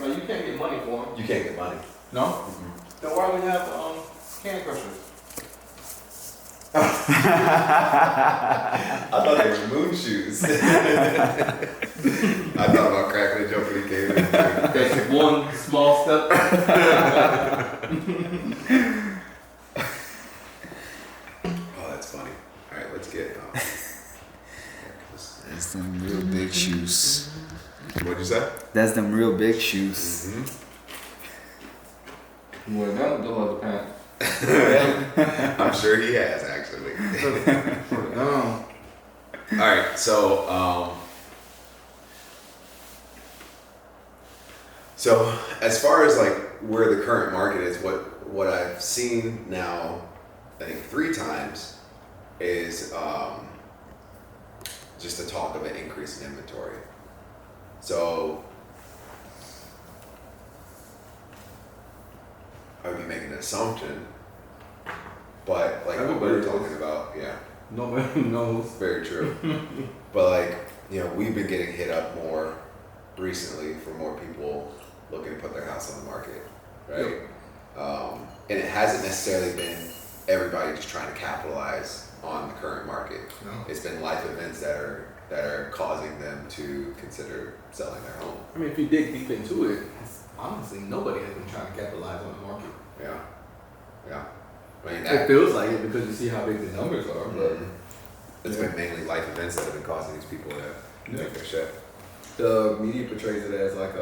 No, you can't get money for them. You can't get money. No? Mm-hmm. Then why do we have can crushers? I thought they were moon shoes. I thought about cracking a joke when he came in. That's one small step. Oh, that's funny. All right, let's get. That's them real big shoes. What'd you say? That's them real big shoes. Mm-hmm. Well, that was the leather pants. I'm sure he has actually. All right, so as far as like where the current market is, what I've seen now, I think 3 times, is just a talk of an increase in inventory. So I would be making an assumption, but like what we're talking about, yeah. Nobody knows. Very true. But like, you know, we've been getting hit up more recently for more people looking to put their house on the market, right? Yep. And it hasn't necessarily been everybody just trying to capitalize on the current market. No. It's been life events that are causing them to consider selling their home. I mean, if you dig deep into it, honestly, nobody has been trying to capitalize on the market. Yeah. Yeah. I mean, it feels like it because you see how big the numbers are, but it's been mainly life events that have been causing these people to make their shift. The media portrays it as like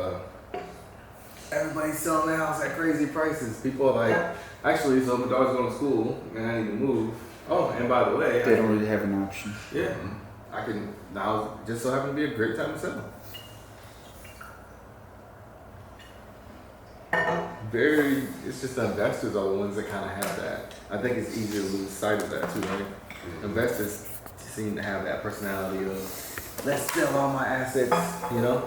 everybody's selling their house at crazy prices. People are like, actually, so my daughter's going to school and I need to move. Oh, and by the way, They don't really have an option. Yeah, I can now. Just so happen to be a great time to sell. It's just the investors are the ones that kind of have that. I think it's easier to lose sight of that too, right? Investors seem to have that personality of, let's sell all my assets, you know,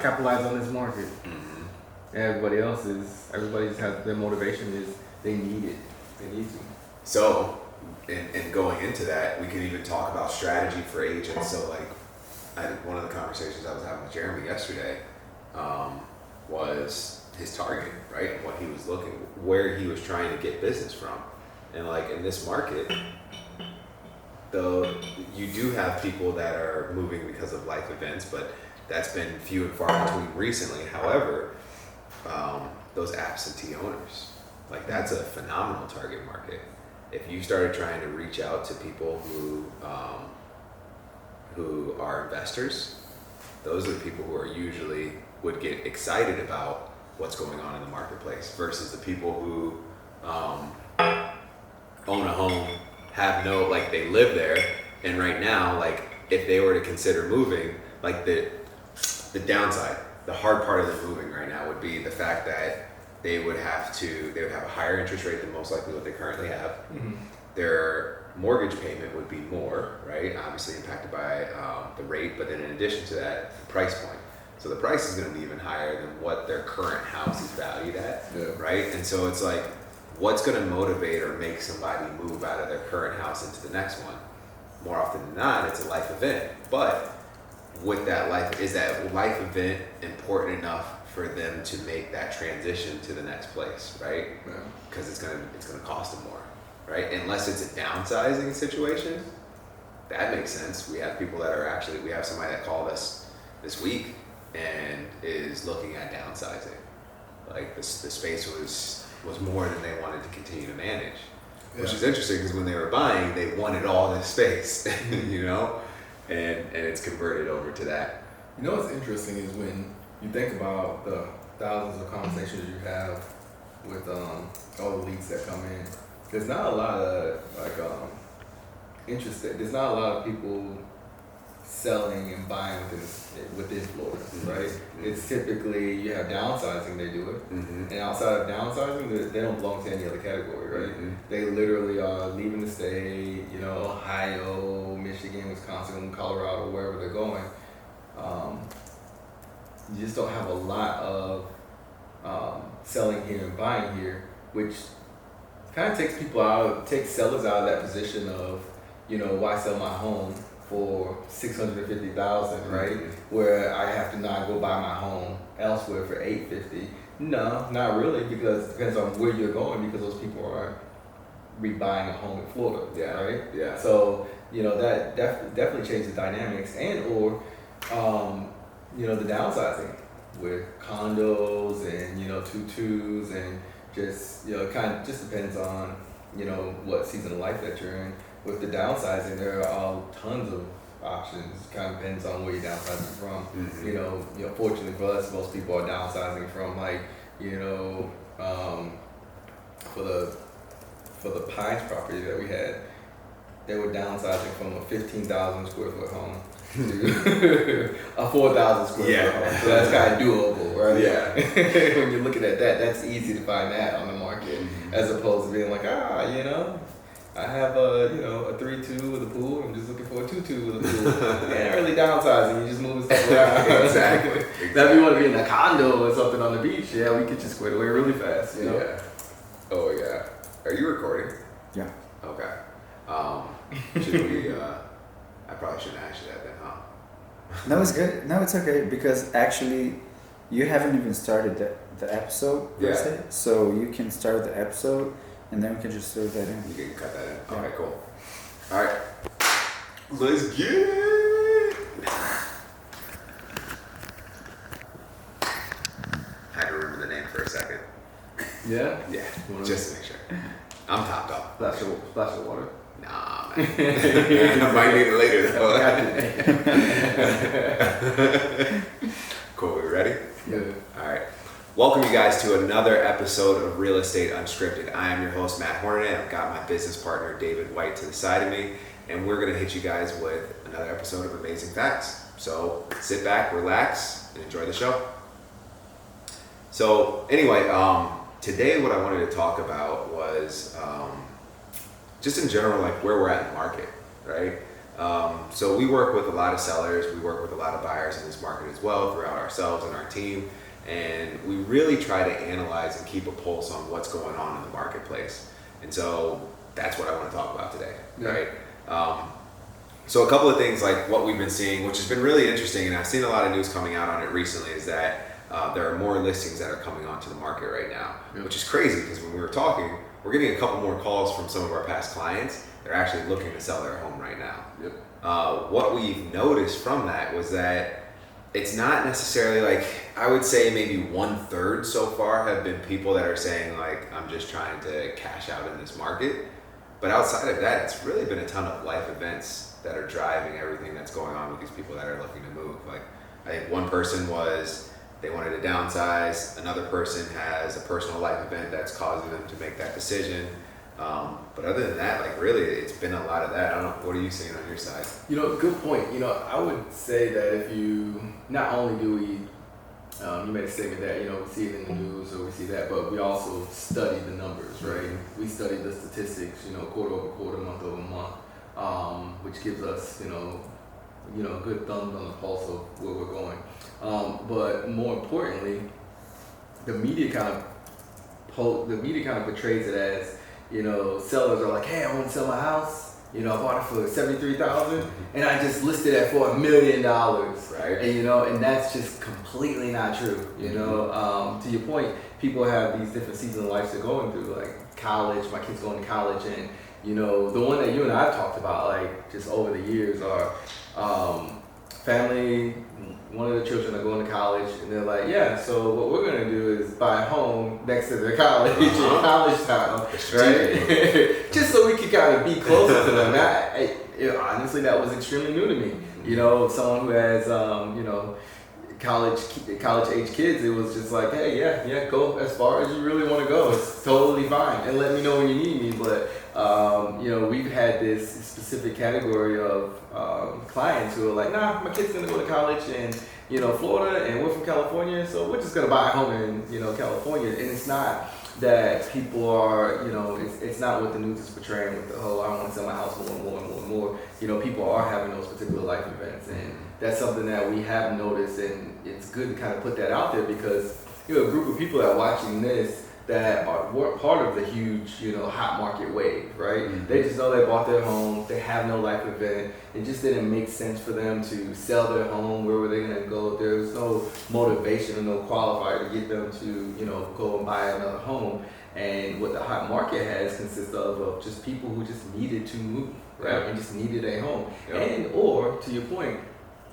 capitalize on this market. And everybody just has their motivation is they need it. They need to. So, in going into that, we could even talk about strategy for agents. So like, one of the conversations I was having with Jeremy yesterday was his target, right? What he was looking, where he was trying to get business from. And like in this market, though, you do have people that are moving because of life events, but that's been few and far between recently. However, those absentee owners, like that's a phenomenal target market. If you started trying to reach out to people who are investors, those are the people who are usually would get excited about what's going on in the marketplace versus the people who own a home, have no, like they live there, and right now, like if they were to consider moving, like the downside, the hard part of them moving right now would be the fact that they would have a higher interest rate than most likely what they currently have. Mm-hmm. Their mortgage payment would be more, right? Obviously impacted by the rate, but then in addition to that, the price point. So the price is going to be even higher than what their current house is valued at, right? And so it's like, what's going to motivate or make somebody move out of their current house into the next one? More often than not, it's a life event. But with that life, is that life event important enough for them to make that transition to the next place, right? Because it's gonna cost them more, right? Unless it's a downsizing situation, that makes sense. We have people that are actually, we have somebody that called us this week and is looking at downsizing. Like the space was more than they wanted to continue to manage, which is interesting because when they were buying, they wanted all this space, you know, and it's converted over to that. You know what's interesting is when you think about the thousands of conversations you have with all the leads that come in, there's not a lot of interested. There's not a lot of people selling and buying within Florida, right? Mm-hmm. It's typically you have downsizing, they do it, and outside of downsizing, they don't belong to any other category, right? They literally are leaving the state, you know, Ohio, Michigan, Wisconsin, Colorado, wherever they're going. You just don't have a lot of selling here and buying here, which kind of takes sellers out of that position of, you know, why sell my home for $650,000, right? Where I have to now go buy my home elsewhere for $850. No, not really, because it depends on where you're going, because those people are rebuying a home in Florida, right? Yeah. So, that definitely changes the dynamics, and or, the downsizing with condos and, 2-2s, and just, it kind of just depends on, what season of life that you're in. With the downsizing, there are tons of options. Kind of depends on where you're downsizing from. Fortunately for us, most people are downsizing from for the Pines property that we had, they were downsizing from a 15,000 square foot home to a 4,000 square foot home. So that's kind of doable, right? Yeah. When you're looking at that, that's easy to find that on the market, as opposed to being like, I have a 3-2 with a pool. I'm just looking for a 2-2 with a pool. And really downsizing, you just moving stuff around. Exactly. Now, if you want to be in a condo or something on the beach, we get you squared away really fast. Yeah. Oh yeah. Are you recording? Yeah. Okay. Should we? I probably shouldn't ask you that then, huh? No, it's good. No, it's okay, because actually, you haven't even started the episode per se. So you can start the episode, and then we can just throw that in. You can cut that in. Yeah. Okay, cool. All right. Let's get it. Had to remember the name for a second. Yeah? Yeah, just to make sure. I'm topped off. Splash of water. Nah, man. I might need it later though. Cool, we ready? Yeah. All right. Welcome you guys to another episode of Real Estate Unscripted. I am your host, Matt Hornet. I've got my business partner, David White, to the side of me, and we're going to hit you guys with another episode of Amazing Facts. So sit back, relax, and enjoy the show. So anyway, today what I wanted to talk about was just in general, like where we're at in the market, right? So we work with a lot of sellers, we work with a lot of buyers in this market as well throughout ourselves and our team. And we really try to analyze and keep a pulse on what's going on in the marketplace. And so that's what I want to talk about today, right? So a couple of things like what we've been seeing, which has been really interesting, and I've seen a lot of news coming out on it recently, is that there are more listings that are coming onto the market right now, which is crazy because when we were talking, we're getting a couple more calls from some of our past clients. They're actually looking to sell their home right now. What we've noticed from that was that it's not necessarily like, I would say maybe 1/3 so far have been people that are saying like, I'm just trying to cash out in this market. But outside of that, it's really been a ton of life events that are driving everything that's going on with these people that are looking to move. Like, I think one person was, they wanted to downsize. Another person has a personal life event that's causing them to make that decision. But other than that, like really, it's been a lot of that. I don't know, what are you seeing on your side? Good point. I would say that if you, not only do we, you made a statement that, we see it in the news or we see that, but we also study the numbers, right? We study the statistics, quarter over quarter, month over month, which gives us, good thumbs on the pulse of where we're going. But more importantly, the media kind of portrays it as, sellers are like, hey, I want to sell my house. I bought it for $73,000 and I just listed it for $1 million. Right. And and that's just completely not true. To your point, people have these different seasons of life they're going through, like college. My kid's going to college, and the one that you and I have talked about, like just over the years, are family. One of the children are going to college, and they're like, yeah, so what we're going to do is buy a home next to their college in college town, right? Just so we can kind of be closer to them. Honestly, that was extremely new to me. Someone who has, college age kids, it was just like, hey, yeah, go as far as you really want to go. It's totally fine, and let me know when you need me. But we've had this specific category of clients who are like, nah, my kid's gonna go to college in Florida, and we're from California, so we're just gonna buy a home in California. And it's not that people are, it's not what the news is portraying with the whole, I want to sell my house more. People are having those particular life events, and that's something that we have noticed, and it's good to kind of put that out there because a group of people that are watching this that were part of the huge, hot market wave, right? Mm-hmm. They just know they bought their home, they have no life event. It just didn't make sense for them to sell their home. Where were they going to go? There was no motivation or no qualifier to get them to, go and buy another home. And what the hot market has consists of just people who just needed to move, right? Yeah. And just needed a home. Yeah. And, or to your point,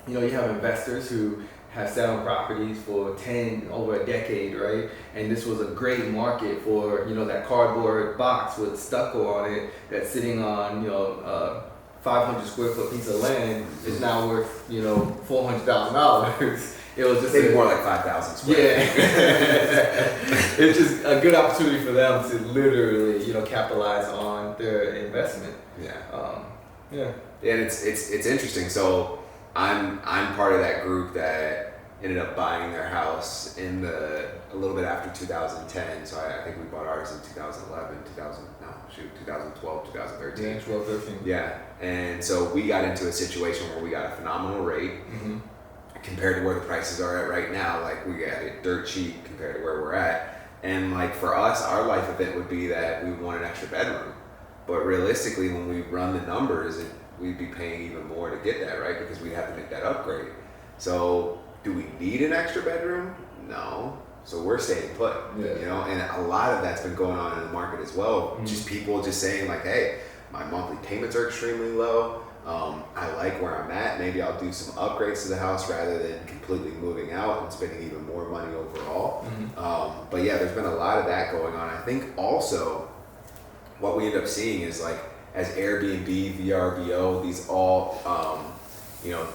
you have investors who have sat on properties for over a decade, right? And this was a great market for, that cardboard box with stucco on it that's sitting on, 500 square foot piece of land is now worth, $400,000. It was just maybe more like 5,000 square. Yeah. It's just a good opportunity for them to literally, capitalize on their investment. Yeah. Yeah. And it's interesting. So I'm part of that group that ended up buying their house a little bit after 2010. So I think we bought ours in 2011, 2012, 2013. Yeah, 12, 13. Yeah. And so we got into a situation where we got a phenomenal rate compared to where the prices are at right now. Like, we got it dirt cheap compared to where we're at. And like, for us, our life event would be that we want an extra bedroom. But realistically, when we run the numbers, we'd be paying even more to get that, right? Because we'd have to make that upgrade. So do we need an extra bedroom? No. So we're staying put, and a lot of that's been going on in the market as well. Just people just saying like, hey, my monthly payments are extremely low. I like where I'm at. Maybe I'll do some upgrades to the house rather than completely moving out and spending even more money overall. But yeah, there's been a lot of that going on. I think also what we end up seeing is like, as Airbnb, VRBO, these all,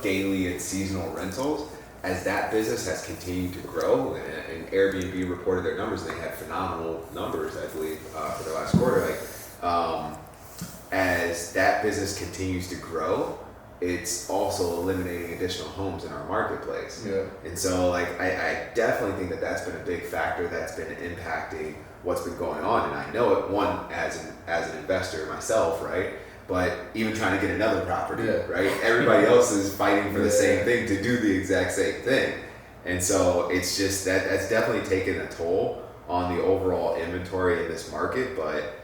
daily and seasonal rentals, as that business has continued to grow, and Airbnb reported their numbers, and they had phenomenal numbers, I believe, for their last quarter. As that business continues to grow, it's also eliminating additional homes in our marketplace. Yeah. And so, I definitely think that that's been a big factor that's been impacting what's been going on. And I know it, one, as an investor myself, right? But even trying to get another property, right? Everybody else is fighting for the same thing to do the exact same thing. And so it's just that's definitely taken a toll on the overall inventory in this market. But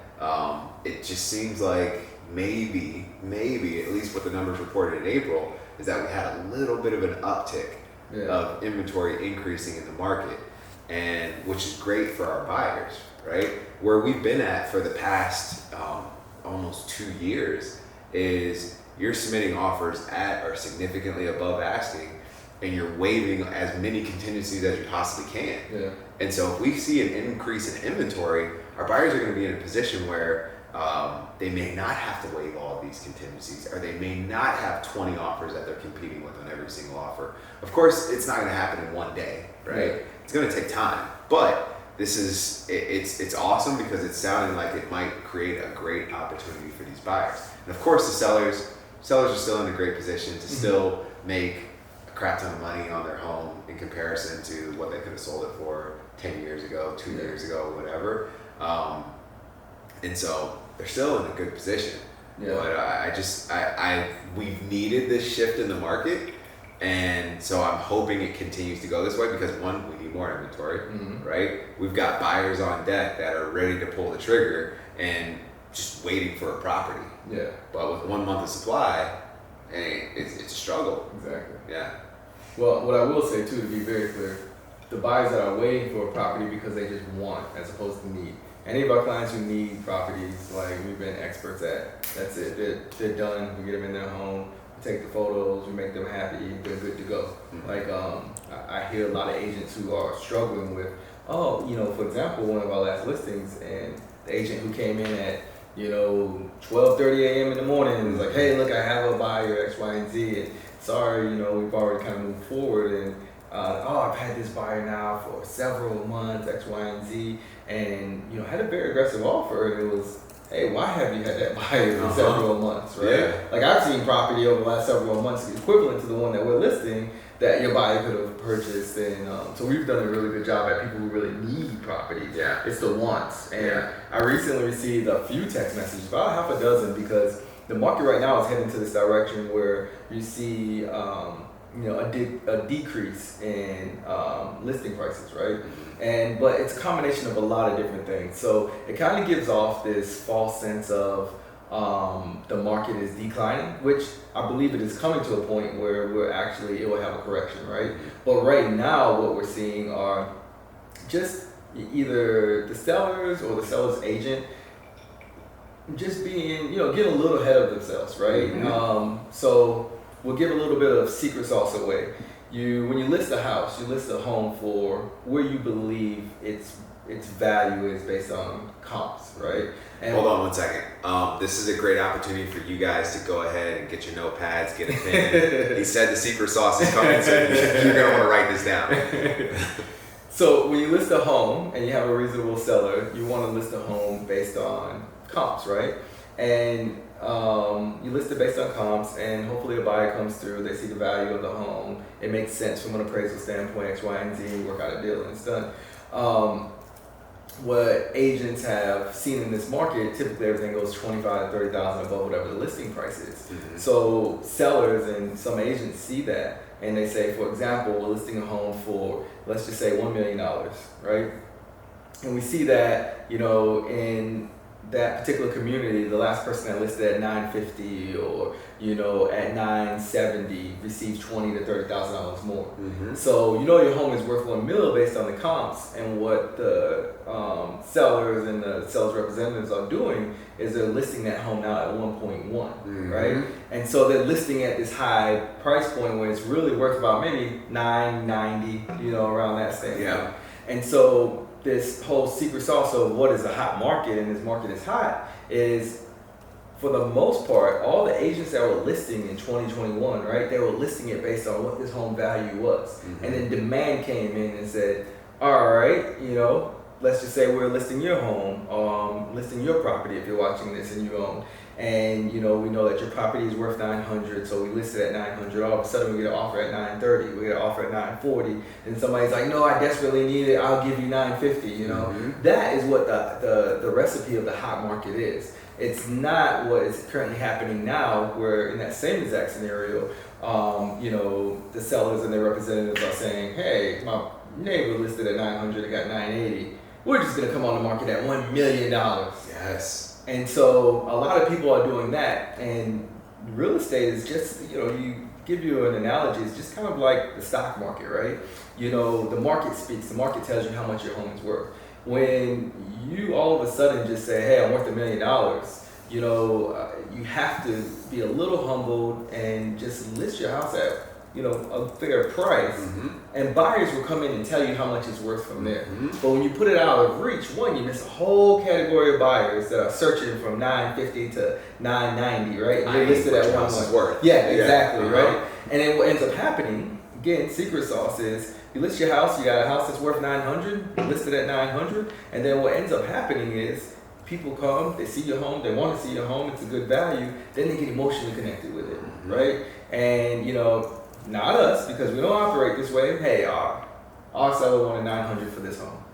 it just seems like maybe, at least what the numbers reported in April, is that we had a little bit of an uptick of inventory increasing in the market, and which is great for our buyers, right? Where we've been at for the past almost 2 years is you're submitting offers at or significantly above asking, and you're waiving as many contingencies as you possibly can. Yeah. And so if we see an increase in inventory, our buyers are going to be in a position where they may not have to waive all of these contingencies, or they may not have 20 offers that they're competing with on every single offer. Of course, it's not going to happen in one day, right? Yeah. It's going to take time, but this is it's awesome because it's sounding like it might create a great opportunity for these buyers. And of course, the sellers are still in a great position to still make a crap ton of money on their home in comparison to what they could have sold it for 10 years ago, 2 years ago, whatever. And so they're still in a good position. Yeah. But we've needed this shift in the market. And so I'm hoping it continues to go this way because, one, we need more inventory, right? We've got buyers on deck that are ready to pull the trigger and just waiting for a property. Yeah. But with 1 month of supply, it's a struggle. Exactly. Yeah. Well, what I will say too, to be very clear, the buyers that are waiting for a property because they just want as opposed to need. Any of our clients who need properties, we've been experts at, that's it. They're done. We get them in their home. Take the photos, we make them happy, they're good to go. I hear a lot of agents who are struggling with, for example, one of our last listings, and the agent who came in at, 12:30 a.m. in the morning was like, hey, look, I have a buyer, X, Y, and Z, and sorry, we've already kind of moved forward, and I've had this buyer now for several months, X, Y, and Z, and, had a very aggressive offer, and it was, hey, why have you had that buyer for several months, right? Yeah. I've seen property over the last several months equivalent to the one that we're listing that your buyer could have purchased. And so we've done a really good job at people who really need property. Yeah. It's the wants. And I recently received a few text messages, about half a dozen, because the market right now is heading to this direction where you see a decrease in listing prices, right? But it's a combination of a lot of different things. So it kind of gives off this false sense of the market is declining, which I believe it is coming to a point where it will have a correction, right? But right now, what we're seeing are just either the sellers or the seller's agent just being, getting a little ahead of themselves, right? So we'll give a little bit of secret sauce away. When you list a house, you list a home for where you believe its value is based on comps, right? And hold on one second. This is a great opportunity for you guys to go ahead and get your notepads, get a pen. He said the secret sauce is coming, so you're gonna want to write this down. So when you list a home and you have a reasonable seller, you want to list a home based on comps, right? And you list it based on comps, and hopefully a buyer comes through, they see the value of the home, it makes sense from an appraisal standpoint, X, Y, and Z, work out a deal, and it's done. What agents have seen in this market, typically everything goes $25,000 to $30,000 above whatever the listing price is. So sellers and some agents see that, and they say, for example, we're listing a home for, let's just say $1 million, right? And we see that, in that particular community, the last person that listed at $950 or at $970 receives $20,000 to $30,000 more. So your home is worth $1 million based on the comps, and what the sellers and the sales representatives are doing is they're listing that home now at 1.1, right? And so they're listing at this high price point where it's really worth about maybe $990, around that standpoint. Yeah. And so this whole secret sauce of what is a hot market and this market is hot is, for the most part, all the agents that were listing in 2021, right, they were listing it based on what this home value was. And then demand came in and said, all right, let's just say we're listing your home, listing your property if you're watching this and you own. And we know that your property is worth $900, so we list it at $900. All of a sudden we get an offer at $930, we get an offer at $940, and somebody's like, no, I desperately need it, I'll give you $950. That is what the recipe of the hot market is. It's not what is currently happening now, where in that same exact scenario, the sellers and their representatives are saying, hey, my neighbor listed at $900, it got $980. We're just gonna come on the market at $1 million. Yes. And so a lot of people are doing that, and real estate is just, you give you an analogy, it's just kind of like the stock market, right? The market speaks, the market tells you how much your home is worth. When you all of a sudden just say, hey, I'm worth $1 million, you have to be a little humbled and just list your house at, a fair price, and buyers will come in and tell you how much it's worth from there. But when you put it out of reach, one, you miss a whole category of buyers that are searching from $950 to $990, right? And they listed at $1 worth. Yeah, exactly, right? And then what ends up happening, again, secret sauce is, you list your house, you got a house that's worth $900, listed at $900, and then what ends up happening is, people come, they see your home, they want to see your home, it's a good value, then they get emotionally connected with it, right? And not us, because we don't operate this way. Hey, our seller wanted $900 for this home.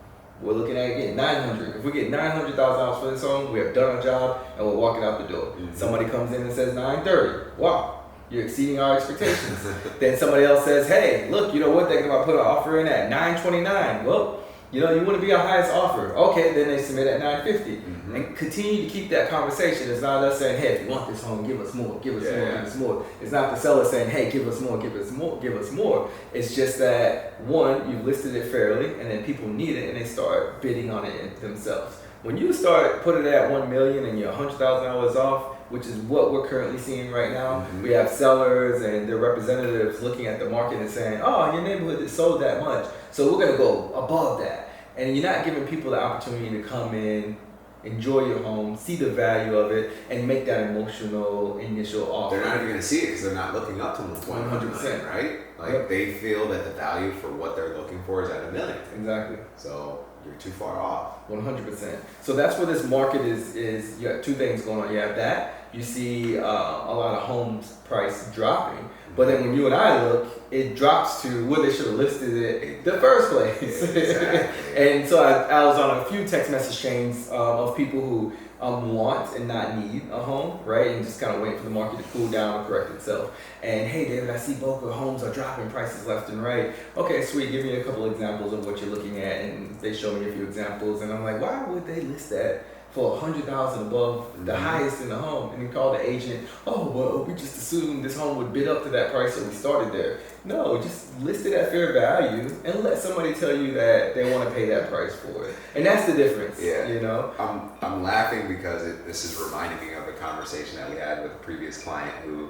We're looking at getting $900. If we get $900,000 for this home, we have done our job and we're walking out the door. Somebody comes in and says $930. Wow, you're exceeding our expectations. Then somebody else says, hey, look, what, they're going to put an offer in at $929. Well, you want to be our highest offer. Okay, then they submit at $950. And continue to keep that conversation. It's not us saying, hey, if you want this home, give us more, give us more, give us more. It's not the seller saying, hey, give us more, give us more, give us more. It's just that, one, you've listed it fairly, and then people need it, and they start bidding on it themselves. When you start putting it at $1 million and you're $100,000 off, which is what we're currently seeing right now, we have sellers and their representatives looking at the market and saying, oh, your neighborhood is sold that much, so we're going to go above that. And you're not giving people the opportunity to come in, enjoy your home, see the value of it, and make that emotional initial offer. They're not even going to see it because they're not looking up to 100%, right? Like they feel that the value for what they're looking for is at $1 million. Exactly. So you're too far off. 100%. So that's where this market is. You got two things going on. You have that, you see a lot of homes price dropping. But then when you and I look, it drops to where they should have listed it in the first place. Exactly. And so I was on a few text message chains of people who want and not need a home, right? And just kind of wait for the market to cool down and correct itself. And hey, David, I see both the homes are dropping prices left and right. Okay, sweet. Give me a couple examples of what you're looking at. And they show me a few examples. And I'm like, why would they list that for $100,000 above the highest in the home? And he called the agent, oh, well, we just assumed this home would bid up to that price, so we started there. No, just list it at fair value and let somebody tell you that they want to pay that price for it. And that's the difference, you know? I'm laughing because this is reminding me of a conversation that we had with a previous client who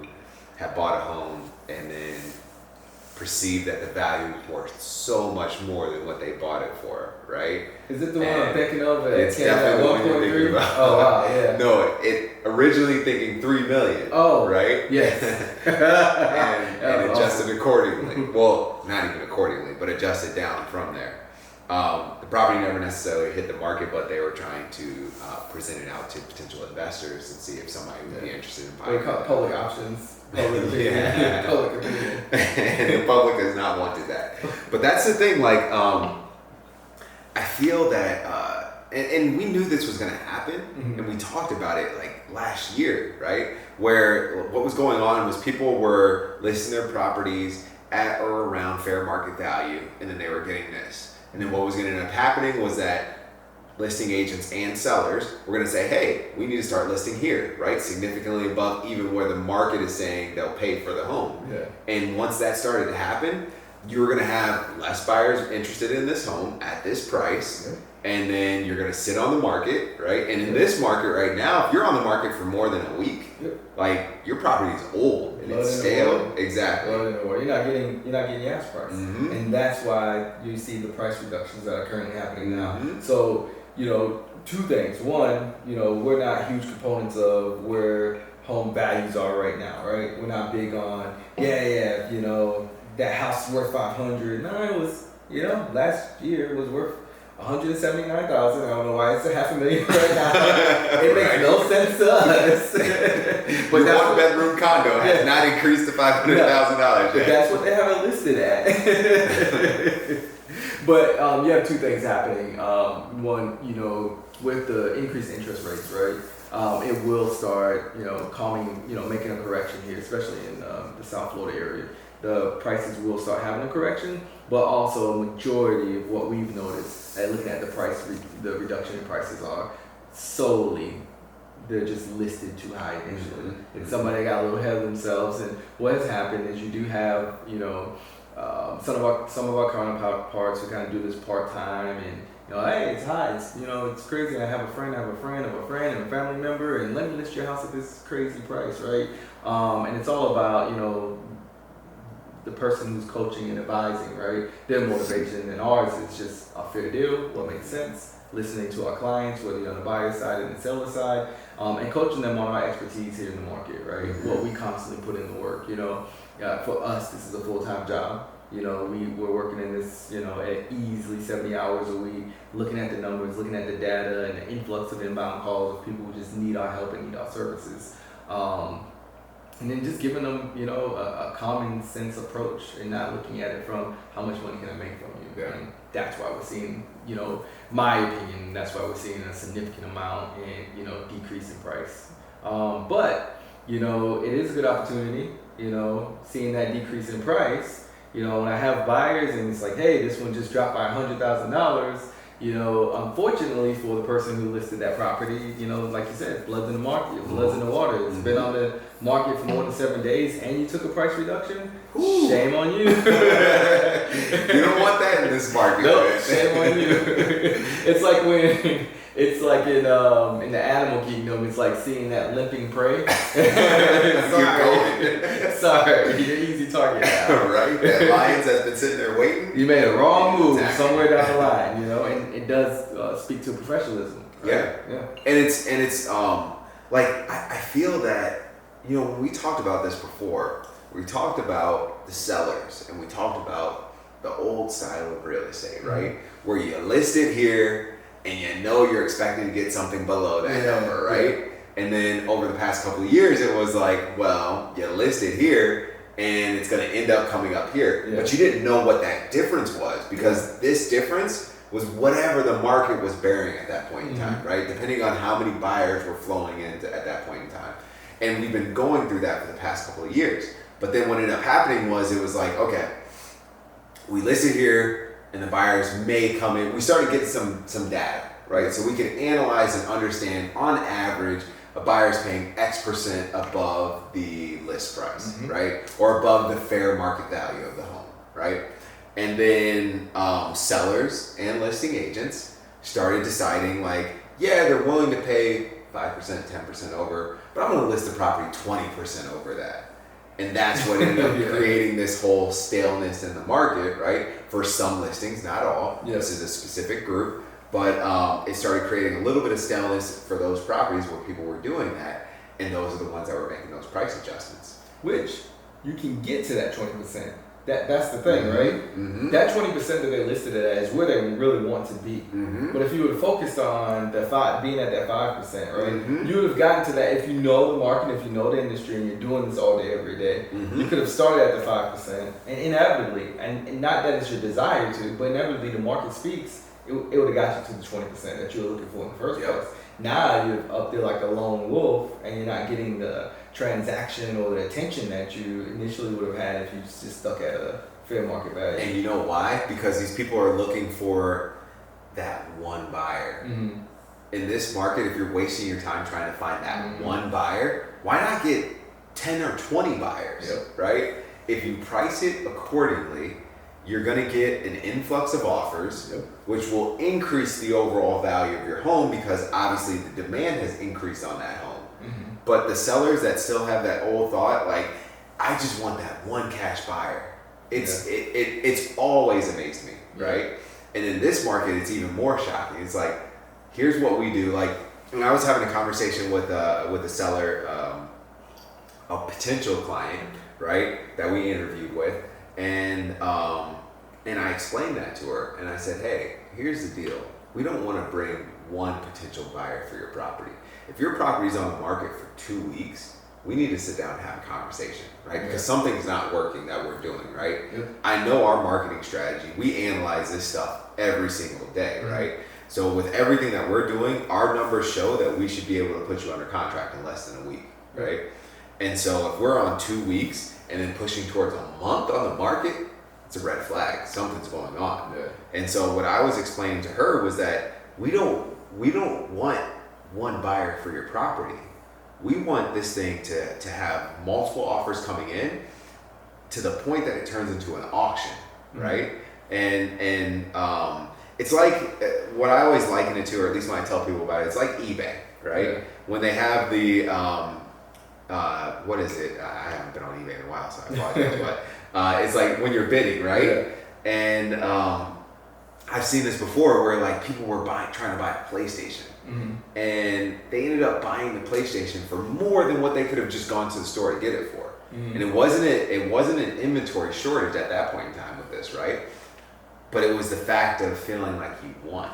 had bought a home and then perceived that the value was worth so much more than what they bought it for, right? Is it the one I'm thinking of? It's definitely the one you're thinking about. Oh, wow, yeah. No, it originally thinking $3 million. Oh, right? Yes. and adjusted accordingly. Well, not even accordingly, but adjusted down from there. The property never necessarily hit the market, but they were trying to present it out to potential investors and see if somebody would be interested in buying it. They call it public options. Public opinion. Yeah. Public opinion. And the public has not wanted that. But that's the thing, like, I feel that, and we knew this was going to happen, and we talked about it like last year, right? Where what was going on was people were listing their properties at or around fair market value, and then they were getting this. And then what was going to end up happening was that listing agents and sellers were going to say, hey, we need to start listing here, right? Significantly above even where the market is saying they'll pay for the home. Yeah. And once that started to happen, you were going to have less buyers interested in this home at this price. And then you're going to sit on the market, right? And in this market right now, if you're on the market for more than a week, like your property is old and it's stale. Exactly. You're not getting your ask price. And that's why you see the price reductions that are currently happening now. So, you know, two things. One, you know, we're not huge components of where home values are right now, right? We're not big on, you know, that house is worth $500. No, it was, you know, last year it was worth $179,000. I don't know why it's $500,000 right now. It makes no sense to us. But your one bedroom condo has not increased to $500,000. But that's what they have it listed at. But you have two things happening. One, you know, with the increased interest rates, right? It will start, you know, making a correction here, especially in the South Florida area. The prices will start having a correction, but also a majority of what we've noticed at looking at the reduction in prices are solely they're just listed too high initially. And somebody got a little ahead of themselves. And what has happened is you do have, you know, some of our counterparts who kind of do this part time, and you know, hey, it's high. It's, you know, it's crazy. I have a friend of a friend of a friend and a family member, and let me list your house at this crazy price, right? And it's all about, you know, the person who's coaching and advising, right? Their motivation, and ours is just a fair deal, what makes sense, listening to our clients, whether you're on the buyer side and the seller side, and coaching them on our expertise here in the market, right? What we constantly put in the work, you know. For us, this is a full-time job. You know, we're working in this, you know, at easily 70 hours a week, looking at the numbers, looking at the data, and the influx of inbound calls of people who just need our help and need our services. And then just giving them, you know, a common sense approach and not looking at it from how much money can I make from you. Yeah. And that's why we're seeing, you know, my opinion, that's why we're seeing a significant amount in, you know, decrease in price. But, you know, it is a good opportunity, you know, seeing that decrease in price. You know, when I have buyers and it's like, hey, this one just dropped by $100,000, you know, unfortunately for the person who listed that property, you know, like you said, blood's in the market, blood's in the water. It's been on the market for more than 7 days and you took a price reduction. Ooh. Shame on you. You don't want that in this market. No, shame on you. It's like in the animal kingdom, it's like seeing that limping prey. Sorry, you're an easy target now. Right? That lions has been sitting there waiting. You made a wrong move somewhere down the line, you know, and it does speak to professionalism. Right? Yeah. And it's like I feel that, you know, when we talked about this before, we talked about the sellers and we talked about the old style of real estate, right? Where you list it here and you know you're expecting to get something below that number, right? And then over the past couple of years, it was like, well, you list it here and it's going to end up coming up here. Yeah. But you didn't know what that difference was, because this difference was whatever the market was bearing at that point in time, right? Depending on how many buyers were flowing in at that point in time. And we've been going through that for the past couple of years. But then what ended up happening was, it was like, okay, we listed here and the buyers may come in. We started getting some data, right? So we can analyze and understand, on average, a buyer's paying X% above the list price, right? Or above the fair market value of the home, right? And then sellers and listing agents started deciding, like, yeah, they're willing to pay 5%, 10% over, but I'm gonna list the property 20% over that. And that's what ended up creating this whole staleness in the market, right? For some listings, not all. Yeah. This is a specific group. But it started creating a little bit of staleness for those properties where people were doing that. And those are the ones that were making those price adjustments. Which you can get to that 20%. That's the thing, right? That 20% that they listed it as is where they really want to be. But if you would have focused on being at that 5%, right? You would have gotten to that if you know the market, if you know the industry, and you're doing this all day, every day. You could have started at the 5%, and inevitably, and not that it's your desire to, but inevitably the market speaks. It would have got you to the 20% that you were looking for in the first place. Now you're up there like a lone wolf, and you're not getting the transaction or the attention that you initially would have had if you just stuck at a fair market value. And you know why? Because these people are looking for that one buyer. In this market, if you're wasting your time trying to find that one buyer, why not get 10 or 20 buyers, right? If you price it accordingly, you're going to get an influx of offers, which will increase the overall value of your home, because obviously the demand has increased on that home. But the sellers that still have that old thought, like, I just want that one cash buyer. It's always amazed me, right? And in this market, it's even more shocking. It's like, here's what we do. Like, when I was having a conversation with a seller, a potential client, right, that we interviewed with, and I explained that to her, and I said, hey, here's the deal. We don't want to bring one potential buyer for your property. If your property's on the market for 2 weeks, we need to sit down and have a conversation, right? Because something's not working that we're doing, right? I know our marketing strategy. We analyze this stuff every single day, right? So with everything that we're doing, our numbers show that we should be able to put you under contract in less than a week, right? And so if we're on 2 weeks and then pushing towards a month on the market, it's a red flag. Something's going on. And so what I was explaining to her was that we don't want one buyer for your property. We want this thing to have multiple offers coming in to the point that it turns into an auction, right? And it's like, what I always liken it to, or at least when I tell people about it, it's like eBay, right? When they have the what is it? I haven't been on eBay in a while, so I apologize. But it's like when you're bidding, right? And I've seen this before, where like people were trying to buy a PlayStation, and they ended up buying the PlayStation for more than what they could have just gone to the store to get it for. And it wasn't an inventory shortage at that point in time with this, right? But it was the fact of feeling like you won,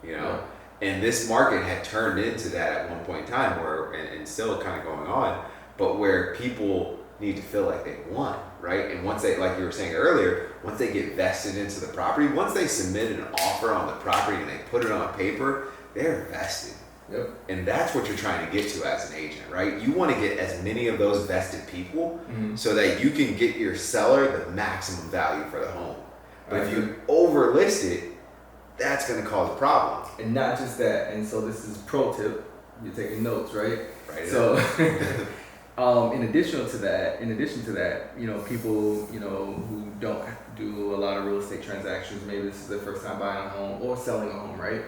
you know. And this market had turned into that at one point in time, where, and still kind of going on, but where people need to feel like they won, right? And once they, like you were saying earlier, once they get vested into the property, once they submit an offer on the property and they put it on paper, they're vested. And that's what you're trying to get to as an agent, right? You want to get as many of those vested people so that you can get your seller the maximum value for the home. But if you overlist it, that's going to cause a problem. And not just that, and so this is pro tip, you're taking notes, right? Right. So in addition to that, you know, people, you know, who don't do a lot of real estate transactions, maybe this is their first time buying a home or selling a home, right?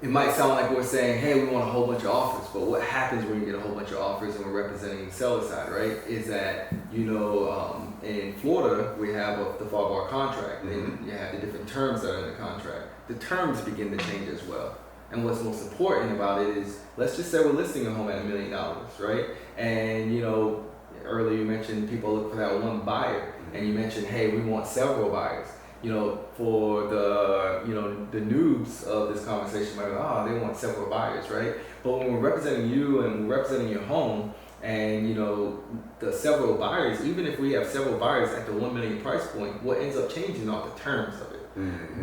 It might sound like we're saying, hey, we want a whole bunch of offers, but what happens when you get a whole bunch of offers and we're representing the seller side, right? Is that, you know, in Florida, we have the 5-bar contract, and you have the different terms that are in the contract. The terms begin to change as well. And what's most important about it is, let's just say we're listing a home at $1 million, right? And, you know, earlier you mentioned people look for that one buyer, and you mentioned, hey, we want several buyers. You know, for the the noobs of this conversation might go, oh, they want several buyers, right? But when we're representing you and we're representing your home, and the several buyers, even if we have several buyers at the $1 million price point, what ends up changing are the terms of it.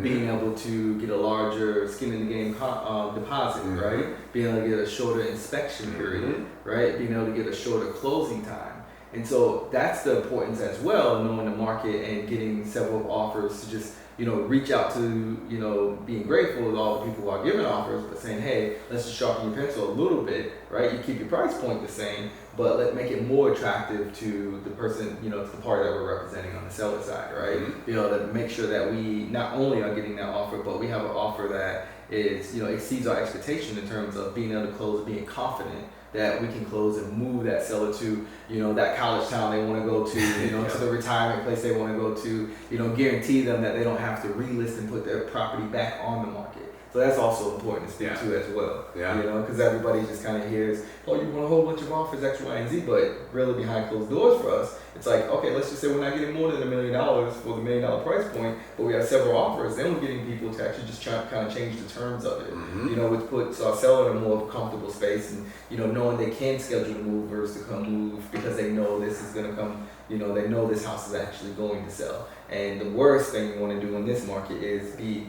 Being able to get a larger skin in the game deposit, right? Being able to get a shorter inspection period, right? Being able to get a shorter closing time. And so that's the importance as well, knowing the market and getting several offers to just, reach out to, being grateful with all the people who are giving offers, but saying, hey, let's just sharpen your pencil a little bit, right? You keep your price point the same, but let's make it more attractive to the person, to the party that we're representing on the seller side, right? To make sure that we not only are getting that offer, but we have an offer that is, exceeds our expectation in terms of being able to close, being confident that we can close and move that seller to, that college town they want to go to, to the retirement place they want to go to, guarantee them that they don't have to relist and put their property back on the market. So that's also important to speak to as well. Because everybody just kind of hears, oh, you want a whole bunch of offers, X, Y, and Z, but really behind closed doors for us, it's like, okay, let's just say we're not getting more than $1 million for the $1 million price point, but we have several offers. Then we're getting people to actually just try to kind of change the terms of it, which puts our seller in a more comfortable space and, knowing they can schedule the movers to come move because they know this is going to come, they know this house is actually going to sell. And the worst thing you want to do in this market is be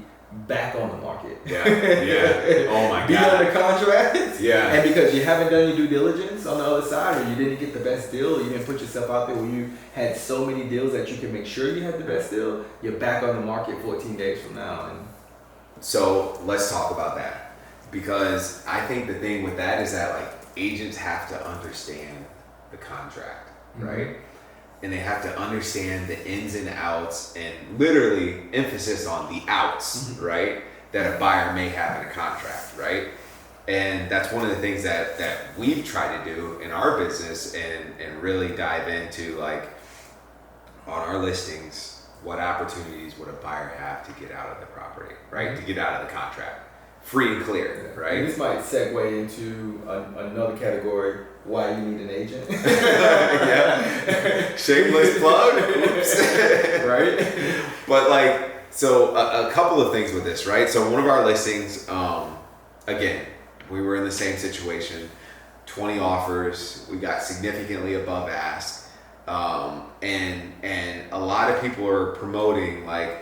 back on the market. Oh my God. Be under contract. And because you haven't done your due diligence on the other side, or you didn't get the best deal, or you didn't put yourself out there where you had so many deals that you can make sure you had the best deal, you're back on the market 14 days from now. And so let's talk about that, because I think the thing with that is that like agents have to understand the contract, right? And they have to understand the ins and outs, and literally emphasis on the outs, right? That a buyer may have in a contract, right? And that's one of the things that we've tried to do in our business and really dive into, like, on our listings, what opportunities would a buyer have to get out of the property, right? To get out of the contract, free and clear, right? And this might segue into another category, why you need an agent. Shameless plug. Oops. Right? But like, so a couple of things with this, right? So one of our listings, again, we were in the same situation, 20 offers, we got significantly above ask. And a lot of people are promoting, like,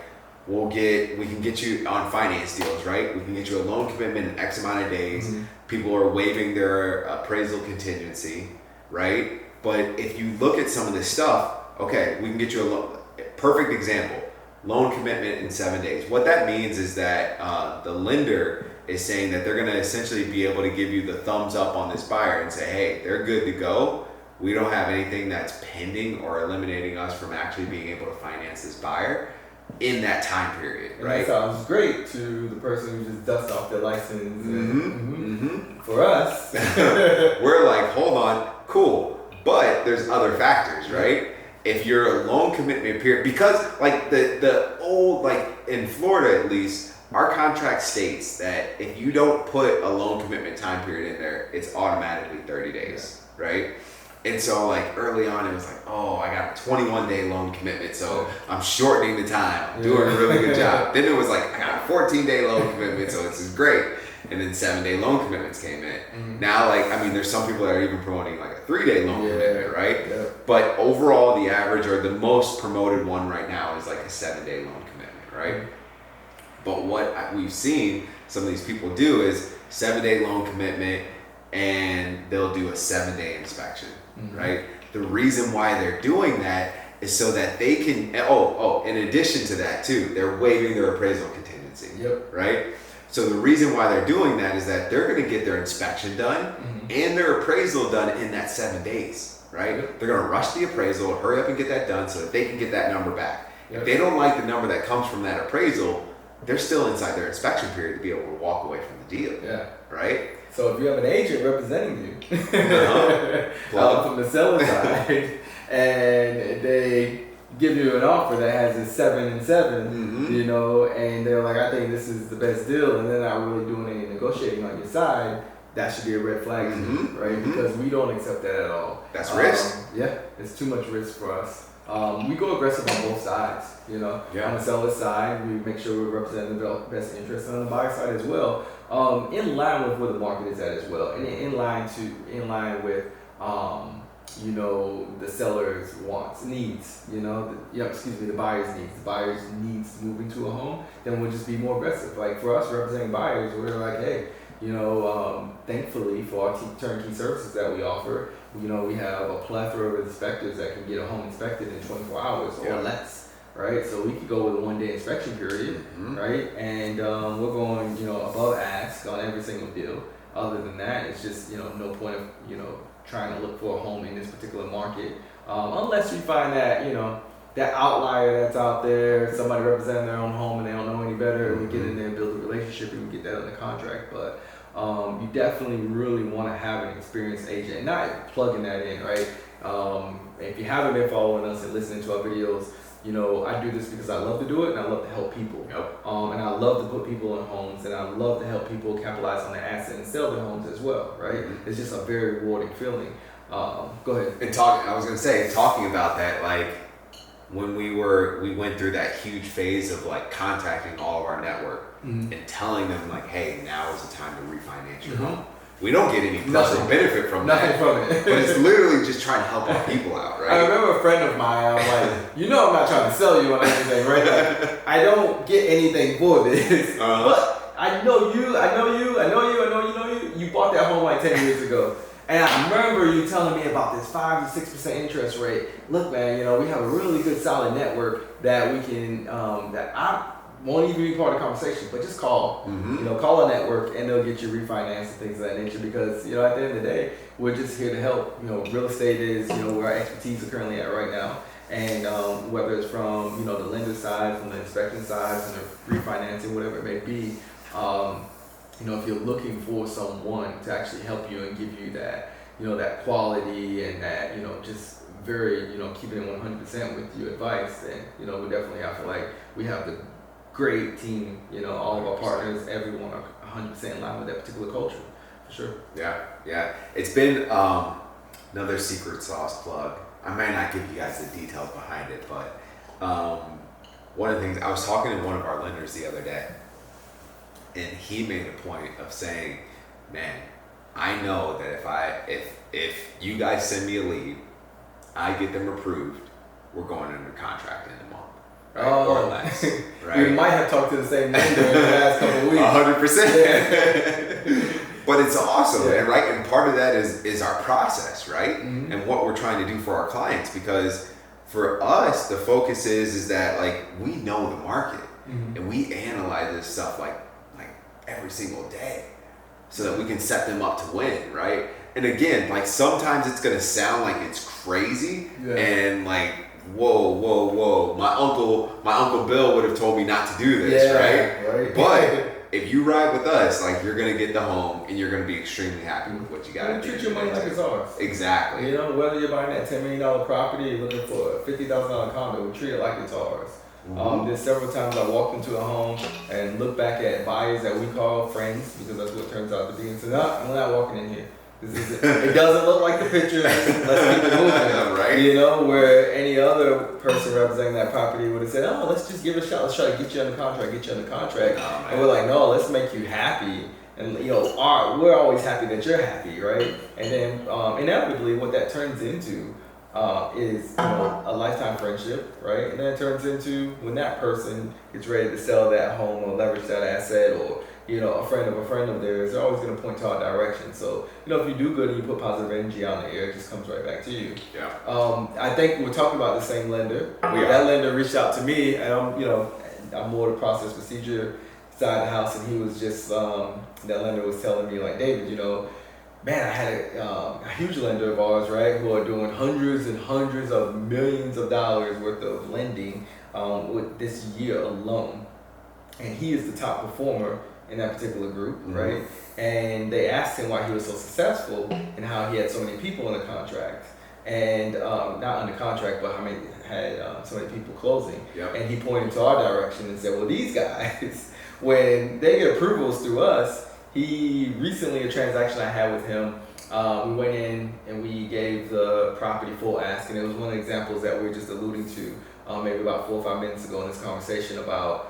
we can get you on finance deals, right? We can get you a loan commitment in X amount of days. People are waiving their appraisal contingency, right? But if you look at some of this stuff, okay, we can get you a loan. Perfect example, loan commitment in 7 days. What that means is that the lender is saying that they're going to essentially be able to give you the thumbs up on this buyer and say, hey, they're good to go. We don't have anything that's pending or eliminating us from actually being able to finance this buyer in that time period, right? And that sounds great to the person who just dusts off their license. For us, we're like, hold on, cool. But there's other factors, right? If you're a loan commitment period, because like the old, like in Florida at least, our contract states that if you don't put a loan commitment time period in there, it's automatically 30 days, right? And so like early on it was like, oh, I got a 21-day loan commitment, so I'm shortening the time. I'm doing a really good job. Then it was like, I got a 14-day loan commitment, so this is great. And then 7-day loan commitments came in. Now, like, I mean, there's some people that are even promoting like a 3-day loan commitment, right? But overall, the average or the most promoted one right now is like a 7-day loan commitment, right? But what we've seen some of these people do is 7-day loan commitment, and they'll do a 7-day inspection, right? The reason why they're doing that is so that they can, in addition to that too, they're waiving their appraisal contingency, right? So the reason why they're doing that is that they're gonna get their inspection done and their appraisal done in that 7 days, right? They're gonna rush the appraisal, hurry up and get that done so that they can get that number back. If they don't like the number that comes from that appraisal, they're still inside their inspection period to be able to walk away from the deal, right? So if you have an agent representing you from the seller side, and they give you an offer that has a 7 and 7, you know, and they're like, I think this is the best deal, and they're not really doing any negotiating on your side, that should be a red flag to you, right? Because we don't accept that at all. That's risk. Yeah, it's too much risk for us. We go aggressive on both sides, you know. Yeah. On the seller side, we make sure we're representing the best interest, and on the buyer side as well, in line with where the market is at as well, and in line with you know, the seller's wants, needs, you know, the buyer's needs. The buyer's needs moving to a home, then we'll just be more aggressive. Like for us representing buyers, we're like, hey, you know, thankfully for our turnkey services that we offer, you know, we have a plethora of inspectors that can get a home inspected in 24 hours or less, right? So we could go with a 1-day inspection period, right? And we're going, you know, above ask on every single deal. Other than that, it's just, you know, no point of, you know, trying to look for a home in this particular market, unless we find that, you know, that outlier that's out there, somebody representing their own home and they don't know any better, and we get in there and build a relationship and we get that under contract. But you definitely really want to have an experienced agent, not plugging that in, right? If you haven't been following us and listening to our videos, you know, I do this because I love to do it and I love to help people. Yep. And I love to put people in homes, and I love to help people capitalize on their asset and sell their homes as well, right? It's just a very rewarding feeling. Go ahead. And talking about that, like when we went through that huge phase of like contacting all of our network and telling them like, hey, now is the time to refinance your home. We don't get any personal benefit from Nothing from it. But it's literally just trying to help our people out, right? I remember a friend of mine, I'm like, you know I'm not trying to sell you on anything, right? Like, I don't get anything for this. But I know you. You bought that home like 10 years ago. And I remember you telling me about this 5 to 6% interest rate. Look, man, you know, we have a really good solid network that we can, that I won't even be part of the conversation, but just call, you know, call a network and they'll get you refinanced and things of that nature, because, you know, at the end of the day, we're just here to help. You know, real estate is, you know, where our expertise is currently at right now. And whether it's from, you know, the lender side, from the inspection side, from the refinancing, whatever it may be, you know, if you're looking for someone to actually help you and give you that, you know, that quality and that, you know, just very, you know, keeping it 100% with your advice, then, you know, we definitely, I feel like we have the great team, you know, all of our partners, everyone are 100% in line with that particular culture, for sure. Yeah. It's been another secret sauce plug. I might not give you guys the details behind it, but one of the things, I was talking to one of our lenders the other day, and he made a point of saying, man, I know that if you guys send me a lead, I get them approved, we're going under contract in a month. Right? Or less. Right? We might have talked to the same lender in the last couple of weeks. 100%. But it's awesome, man, right? And part of that is our process, right? And what we're trying to do for our clients, because for us, the focus is that like we know the market and we analyze this stuff like every single day so that we can set them up to win, right? And again, like sometimes it's gonna sound like it's crazy and like, whoa, my uncle Bill would have told me not to do this, right? But if you ride with us, like you're gonna get the home and you're gonna be extremely happy with what you got. And treat your money like it's ours. Exactly. You know, whether you're buying that $10 million property, you're looking for a $50,000 condo, we treat it like it's ours. There's several times I walked into a home and looked back at buyers that we call friends, because that's what it turns out to be, and said, no, I'm not walking in here. It doesn't look like the picture. Let's keep it moving, right? You know, where any other person representing that property would have said, "Oh, let's just give it a shot. Let's try to get you under contract. Oh, and we're like, "No, let's make you happy." And you know, we're always happy that you're happy, right? And then inevitably, what that turns into is, you know, a lifetime friendship, right? And then it turns into when that person is ready to sell that home or leverage that asset, or you know, a friend of theirs, they're always going to point to our direction. So, you know, if you do good and you put positive energy out in the air, it just comes right back to you. Yeah. I think we're talking about the same lender. That lender reached out to me, and I'm more the process procedure side of the house, and he was just, that lender was telling me, like, David, you know, man, I had a huge lender of ours, right, who are doing hundreds and hundreds of millions of dollars worth of lending with this year alone. And he is the top performer in that particular group, right? And they asked him why he was so successful and how he had so many people under contract. And not under contract, but how many had so many people closing. Yep. And he pointed to our direction and said, well, these guys, when they get approvals through us, he recently, a transaction I had with him, We went in and we gave the property full ask, and it was one of the examples that we were just alluding to maybe about 4 or 5 minutes ago in this conversation about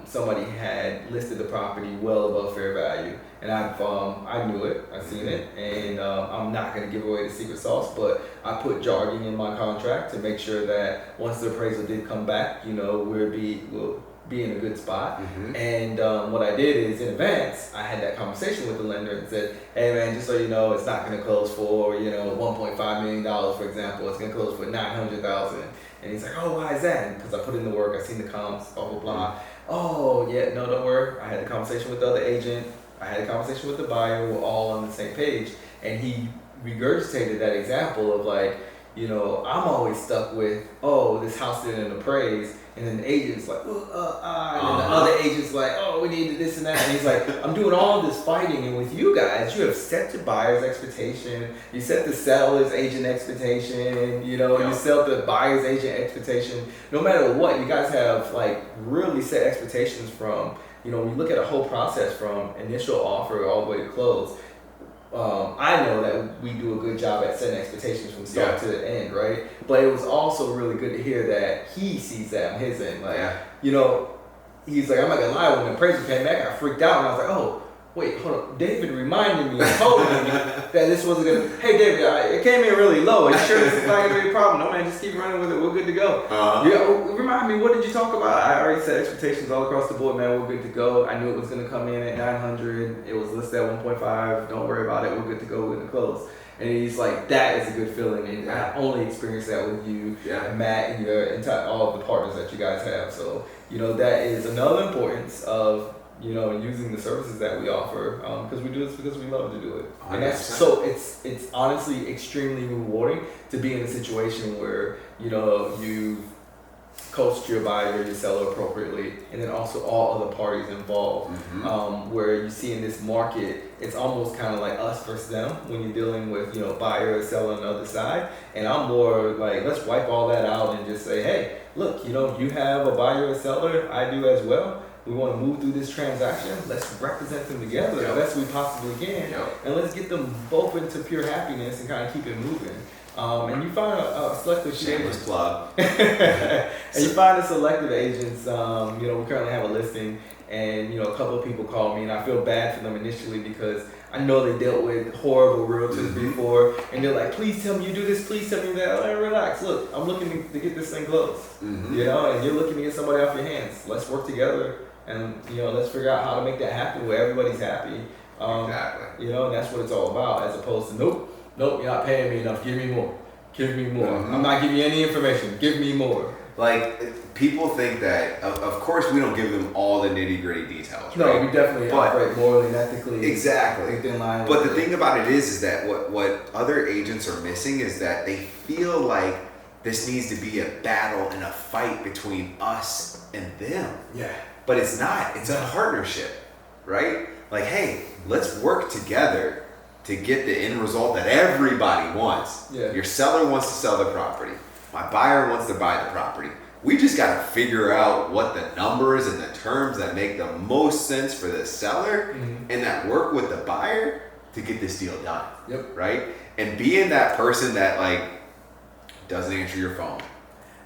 somebody had listed the property well above fair value, and I knew it, I've seen it, and I'm not going to give away the secret sauce, but I put jargon in my contract to make sure that once the appraisal did come back, we'll be in a good spot. And what I did is in advance, I had that conversation with the lender and said, hey man, just so you know, it's not going to close for $1.5 million, for example. It's going to close for $900,000. And he's like, oh, why is that? Because I put in the work, I seen the comps, blah blah blah. Oh yeah, no, don't worry. I had a conversation with the other agent. I had a conversation with the buyer. We're all on the same page. And he regurgitated that example of like, I'm always stuck with, oh, this house didn't appraise. And then the agent's like, and then the other agent's like, oh, we need this and that. And he's like, I'm doing all this fighting. And with you guys, you have set the buyer's expectation. You set the seller's agent expectation. You set the buyer's agent expectation. No matter what, you guys have like really set expectations from, when you look at a whole process from initial offer all the way to close. I know that we do a good job at setting expectations from start to the end, right? But it was also really good to hear that he sees that on his end. Like, he's like, I'm not gonna lie, when the appraiser came back, I freaked out and I was like, oh, wait, hold on. David reminded me and told me that this wasn't gonna, hey David, it came in really low. Are you sure this is not gonna be a problem? No man, just keep running with it, we're good to go. Remind me, what did you talk about? I already set expectations all across the board, man, we're good to go. I knew it was gonna come in at 900, it was listed at 1.5, don't worry about it, we're good to go, we're gonna close. And he's like, that is a good feeling, and I only experienced that with you, and Matt, and your entire, all of the partners that you guys have. So, that is another importance of using the services that we offer, because we do this because we love to do it. 100%. And that's so it's honestly extremely rewarding to be in a situation where you've coached your buyer, your seller appropriately, and then also all other parties involved. Where you see in this market, it's almost kind of like us versus them when you're dealing with buyer or seller on the other side. And I'm more like, let's wipe all that out and just say, hey, look, you have a buyer or seller, I do as well. We want to move through this transaction. Let's represent them together the best we possibly can, and let's get them both into pure happiness and kind of keep it moving. And you find a selective shameless plug. And you find a selective agents. We currently have a listing, and a couple of people call me, and I feel bad for them initially because I know they dealt with horrible realtors before, and they're like, please tell me you do this, please tell me that. Like, relax, look, I'm looking to get this thing closed. And you're looking to get somebody off your hands. Let's work together. And let's figure out how to make that happen where everybody's happy. Exactly. And that's what it's all about, as opposed to nope, you're not paying me enough. Give me more. I'm not giving you any information. Give me more. Like, people think that, of course, we don't give them all the nitty gritty details. No, right? we definitely operate morally and ethically. Exactly. Within line. But the thing about it is that what other agents are missing is that they feel like this needs to be a battle and a fight between us and them. Yeah. But it's not. It's a partnership, right? Like, hey, let's work together to get the end result that everybody wants. Yeah. Your seller wants to sell the property. My buyer wants to buy the property. We just got to figure out what the numbers and the terms that make the most sense for the seller and that work with the buyer to get this deal done. Yep. Right? And being that person that like doesn't answer your phone,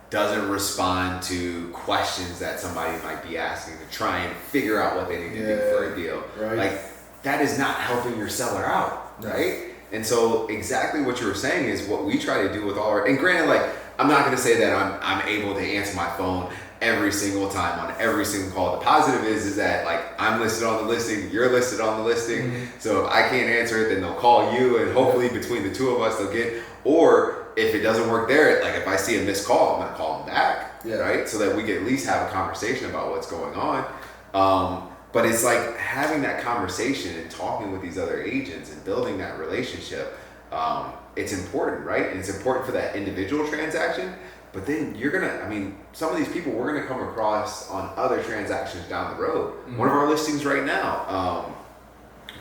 doesn't respond to questions that somebody might be asking to try and figure out what they need to do for a deal. Right. Like, that is not helping your seller out, right? And so exactly what you were saying is what we try to do with all our, and granted, like, I'm not going to say that I'm able to answer my phone every single time on every single call. The positive is that like I'm listed on the listing, you're listed on the listing. So if I can't answer it, then they'll call you, and hopefully between the two of us they'll get, or if it doesn't work there, like if I see a missed call, I'm gonna call them back, right? So that we can at least have a conversation about what's going on. But it's like having that conversation and talking with these other agents and building that relationship. It's important, right? And it's important for that individual transaction. But then some of these people we're gonna come across on other transactions down the road. One of our listings right now,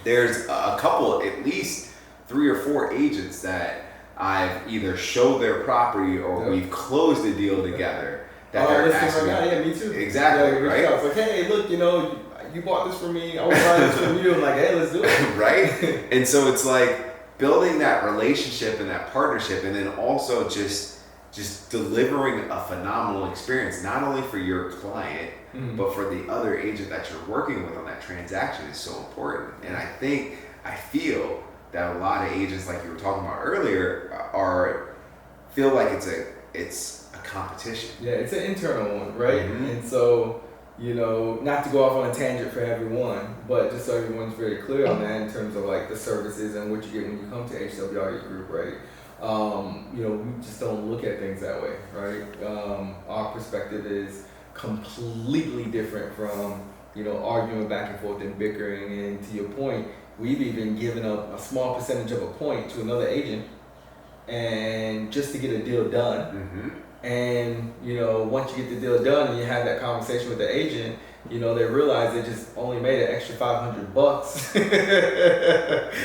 there's a couple, at least 3 or 4 agents that I've either showed their property or we've closed a deal together. That they're asking. Yeah, me too. Exactly, right? It's like, hey, look, you bought this for me. I want to buy this from you. I'm like, hey, let's do it. Right? And so it's like, building that relationship and that partnership, and then also just delivering a phenomenal experience, not only for your client, but for the other agent that you're working with on that transaction is so important. And I feel that a lot of agents, like you were talking about earlier, feel like it's a competition. Yeah, it's an internal one, right? And so, not to go off on a tangent for everyone, but just so everyone's very clear on that in terms of like the services and what you get when you come to HWRE Group, right? We just don't look at things that way, right? Our perspective is completely different from, arguing back and forth and bickering. And to your point, we've even given up a small percentage of a point to another agent and just to get a deal done. And, once you get the deal done and you have that conversation with the agent, they realize they just only made an extra $500.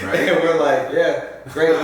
Right. And we're like, yeah, great,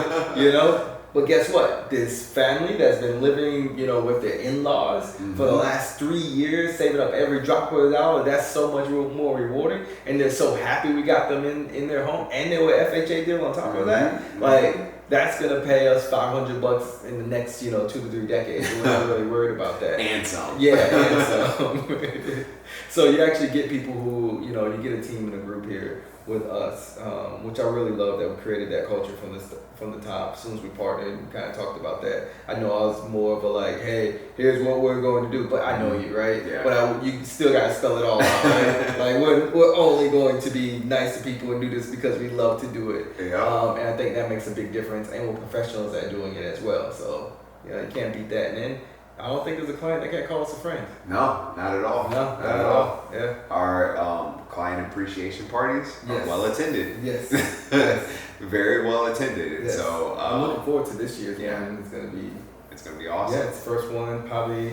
But guess what? This family that's been living, with their in-laws for the last 3 years, saving up every drop of a dollar, that's so much more rewarding. And they're so happy we got them in their home, and they were FHA deal on top of that. Like, that's gonna pay us $500 in the next, 2 to 3 decades. We're not really worried about that. And some. Yeah, and some. So you actually get people who, you get a team and a group here with us, which I really love that we created that culture from the top. As soon as we partnered and kind of talked about that, I know I was more of a like, hey, here's what we're going to do, but I know you, right? Yeah. But you still got to spell it all out, right? Like we're only going to be nice to people and do this because we love to do it. Yeah. And I think that makes a big difference, and we're professionals at doing it as well. So you can't beat that. And then I don't think there's a client that can't call us a friend. No, not at all. No, not at all. Yeah. Our client appreciation parties are well attended. Yes. Yes. Very well attended. Yes. So I'm looking forward to this year's one. It's gonna be awesome. Yeah, it's the first one, probably,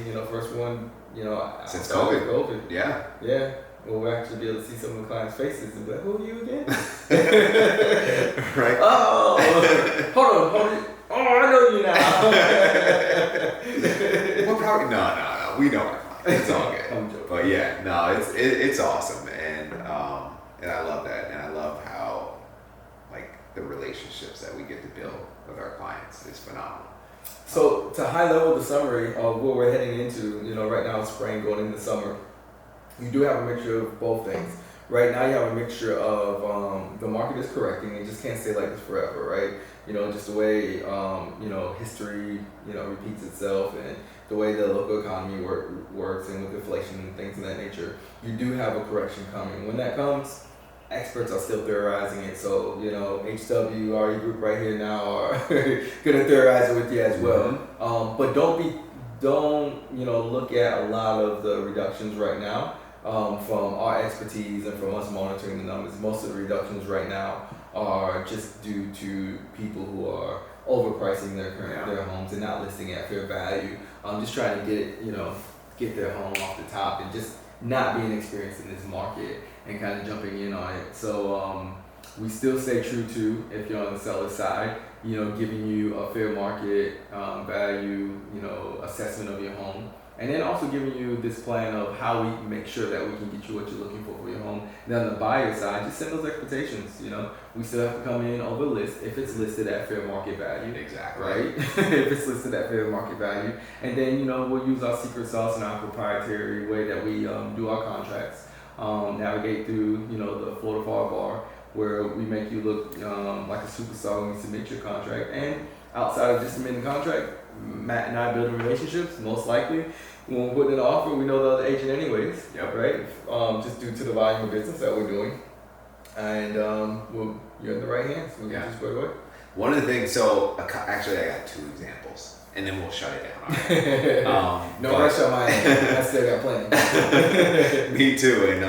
Since COVID. Yeah. Yeah. We'll actually be able to see some of the clients' faces and be like, who are you again? Right. Oh, hold on. Oh, I know you now. We're probably no. We know our clients. It's all good. I'm joking. But yeah, no, it's awesome, and I love that, and I love how the relationships that we get to build with our clients is phenomenal. So to high level the summary of what we're heading into, right now it's spring going into summer. You do have a mixture of both things. Right now you have a mixture of the market is correcting. It just can't stay like this forever, right? Just the way history repeats itself, and the way the local economy works, and with inflation and things of that nature. You do have a correction coming. When that comes, experts are still theorizing it. So HWRE Group right here now are gonna theorize it with you as well. But don't look at a lot of the reductions right now. From our expertise and from us monitoring the numbers, most of the reductions right now are just due to people who are overpricing their homes and not listing at fair value. Just trying to get their home off the top and just not being experienced in this market and kind of jumping in on it. So we still stay true to, if you're on the seller side, giving you a fair market value, assessment of your home. And then also giving you this plan of how we make sure that we can get you what you're looking for your home. And then on the buyer side, just set those expectations. We still have to come in over list if it's listed at fair market value. Exactly. Right? If it's listed at fair market value. And then, we'll use our secret sauce and our proprietary way that we do our contracts. Navigate through, the Florida Far Bar, where we make you look like a superstar when we submit your contract. And outside of just submitting the contract, Matt and I building relationships, most likely. When we're putting an offer, we know the other agent anyways, right? Just due to the volume of business that we're doing. And you're in the right hands. We'll get you squared away. One of the things, so actually I got 2 examples, and then we'll shut it down. No rush on my end. I still got plenty. Me too, and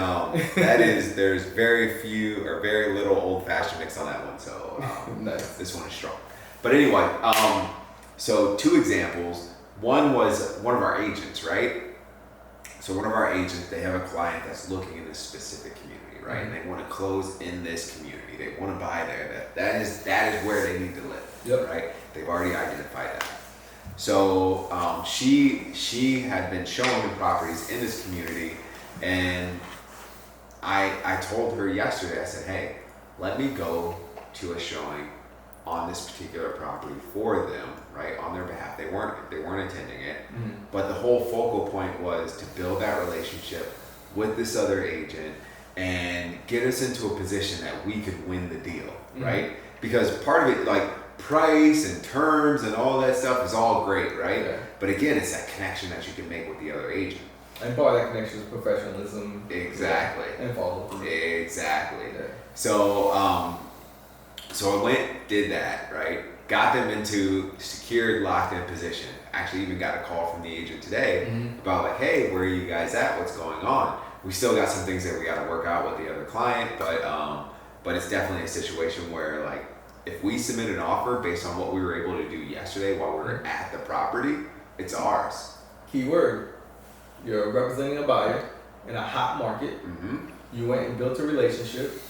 there's very few or very little old-fashioned mix on that one, so nice. This one is strong. But anyway, so 2 examples. One was one of our agents, right? So one of our agents, they have a client that's looking in this specific community, right? And they want to close in this community. They want to buy there. That is where they need to live, right? They've already identified that. So she had been showing the properties in this community, and I told her yesterday, I said, hey, let me go to a showing on this particular property for them, right, on their behalf. They weren't attending it, but the whole focal point was to build that relationship with this other agent and get us into a position that we could win the deal, right? Because part of it, like price and terms and all that stuff is all great, right? Yeah. But again, it's that connection that you can make with the other agent. And part of that connection is professionalism. Exactly. And follow through. Exactly. Yeah. So, so I went, did that, right? Got them into secured, locked in position. Actually even got a call from the agent today about like, hey, where are you guys at? What's going on? We still got some things that we got to work out with the other client, but it's definitely a situation where like, if we submit an offer based on what we were able to do yesterday while we were at the property, it's ours. Keyword, you're representing a buyer in a hot market. You went and built a relationship,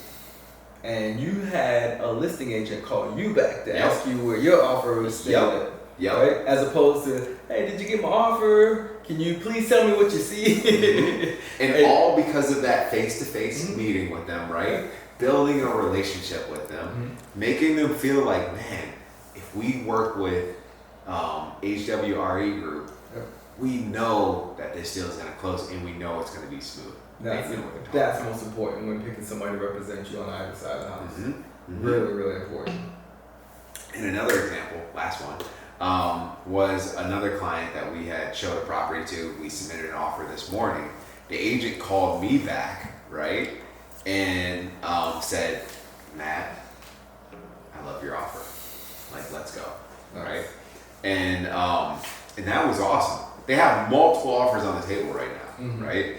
and you had a listing agent call you back to ask you where your offer was standing. Right? As opposed to, hey, did you get my offer? Can you please tell me what you see? And all because of that face-to-face meeting with them, right? Building a relationship with them, making them feel like, man, if we work with HWRE Group, we know that this deal is going to close and we know it's going to be smooth. That's most important when picking somebody to represent you on either side of the house. Really, really important. And another example, last one, was another client that we had showed a property to. We submitted an offer this morning. The agent called me back, right? And said, Matt, I love your offer. Like, let's go, right? And that was awesome. They have multiple offers on the table right now, right?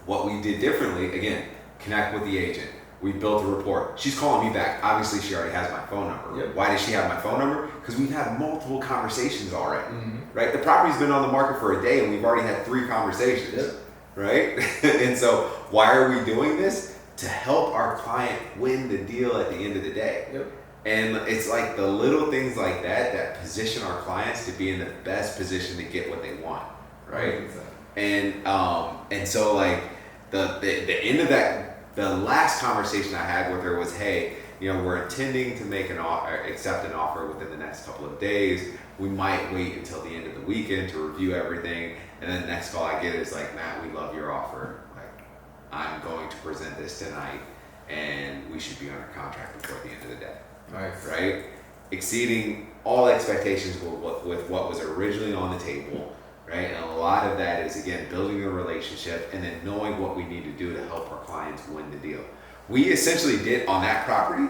What we did differently, again, connect with the agent. We built a rapport. She's calling me back. Obviously, she already has my phone number. Why does she have my phone number? Because we've had multiple conversations already, right? The property's been on the market for a day and we've already had 3 conversations, right? And so why are we doing this? To help our client win the deal at the end of the day. And it's like the little things like that that position our clients to be in the best position to get what they want, right? And so like the end of that, the last conversation I had with her was, hey, you know, we're intending to make accept an offer within the next couple of days. We might wait until the end of the weekend to review everything. And then the next call I get is like, Matt, we love your offer. Like, I'm going to present this tonight and we should be under contract before the end of the day. Right? Exceeding all expectations with what was originally on the table, right? And a lot of that is, again, building a relationship and then knowing what we need to do to help our clients win the deal. We essentially did, on that property,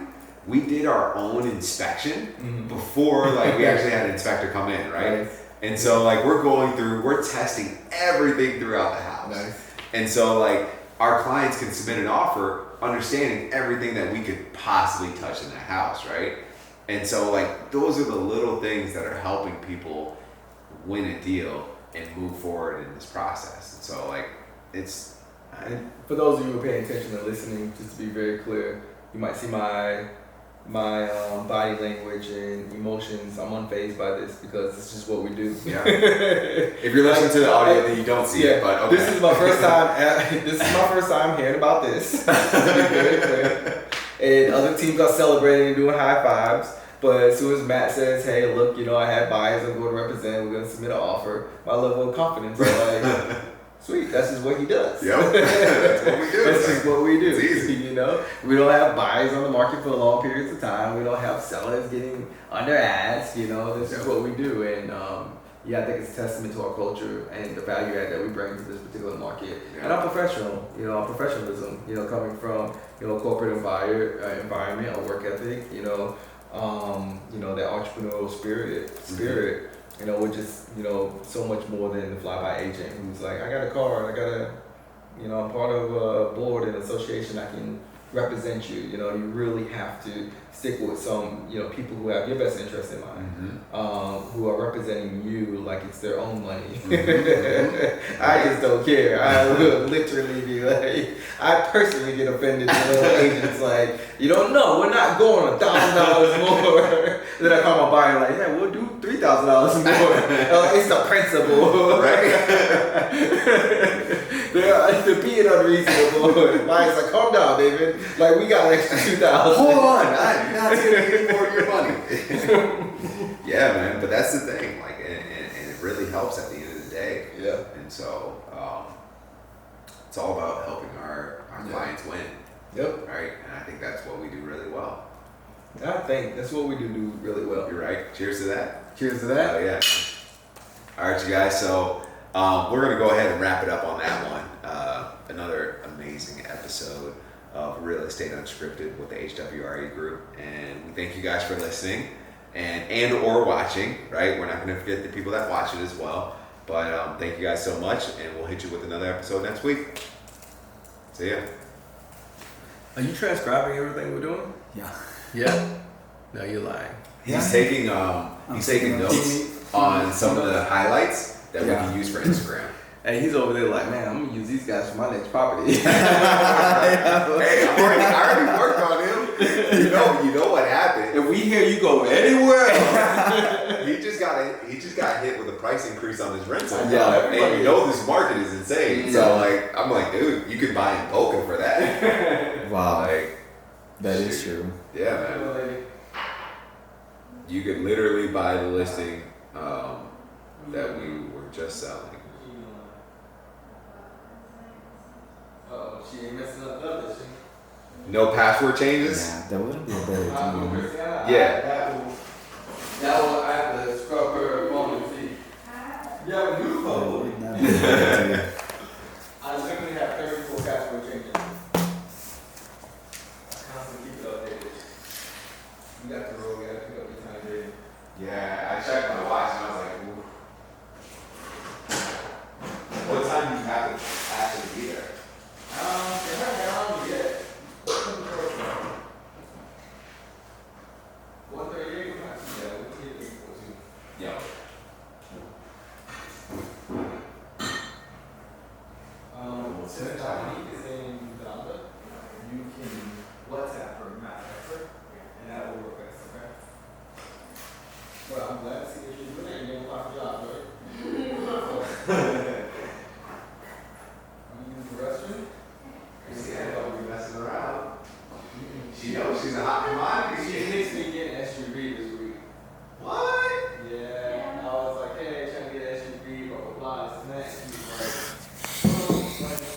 we did our own inspection before, like, we actually had an inspector come in, right? And so, like, we're testing everything throughout the house. And so, like, our clients can submit an offer understanding everything that we could possibly touch in the house, right? And so, like, those are the little things that are helping people win a deal and move forward in this process. And so, like, it's... And for those of you who are paying attention and listening, just to be very clear, you might see my body language and emotions. I'm unfazed by this because it's just what we do. If you're listening to the audio, then you don't see it. But okay. This is my first time. This is my first time hearing about this. To be very clear. And other teams are celebrating and doing high fives. But as soon as Matt says, "Hey, look, you know, I have buyers I'm going to represent. We're going to submit an offer," my level of confidence is like, sweet. That's just what he does. That's what we do. That's just what we do. It's easy. You know, we don't have buyers on the market for long periods of time. We don't have sellers getting under ads. You know, this is what we do. And I think it's a testament to our culture and the value add that we bring to this particular market. And our professionalism. You know, coming from a corporate environment, a work ethic. That entrepreneurial spirit. You know, we're just, so much more than the fly-by agent who's like, I got a card, I'm part of a board and association, I can represent you. You really have to stick with some, people who have your best interest in mind, who are representing you like it's their own money. I just don't care. I will literally be like, I personally get offended when agents like, you don't know, we're not going $1,000 more. Then I call my buyer like, yeah, we'll do $3,000 more. It's the principle, Right? They're being unreasonable. Lions like, calm down, David. Like, we got an extra 2,000. Hold on, I'm not taking any more of your money. Yeah, man, but that's the thing. Like, and it really helps at the end of the day. Yeah. And so, it's all about helping our clients win. Yep. Right? And I think that's what we do really well. I think that's what we do really well. You're right. Cheers to that. Cheers to that. Oh, yeah. All right, you guys. So we're going to go ahead and wrap it up on that one. Another amazing episode of Real Estate Unscripted with the HWRE group. And we thank you guys for listening and or watching, right? We're not going to forget the people that watch it as well. But thank you guys so much, and we'll hit you with another episode next week. See ya. Are you transcribing everything we're doing? Yeah. Yeah. No, you're lying. He's taking notes on some of the highlights that we can use for Instagram. Hey, he's over there like, man, I'm gonna use these guys for my next property. Hey, I already worked on him. You know what happened? If we hear you go anywhere else, He just got hit with a price increase on his rental. Yeah, and you know this market is insane. So I'm like, dude, you could buy in bulk for that. Wow. Like, That is true. yeah, man. You could literally buy the listing that we were just selling. oh, she ain't messing up none of this. No password changes. Yeah, that wouldn't be a bad idea. Yeah. That will I have to scrub her phone and see. Yeah, a new That phone. would not be a bad idea. I literally have 34 password changes. Constantly keep it updated. You got the roll, you gotta pick up your time, David. Yeah, I checked my watch and I was like, ooh. What time do you have to actually be there? They haven't got on yet. 138, we might see that. We'll see if we can go to. Yeah. Since Dominique is in Uganda, you can WhatsApp her, not text her, and that will work best, okay? Well, I'm glad to see that you're doing it. You don't have a job, right? You use the restroom? Yeah, don't be messing around. She knows she's a hot commodity. She needs me getting SUV this week. What?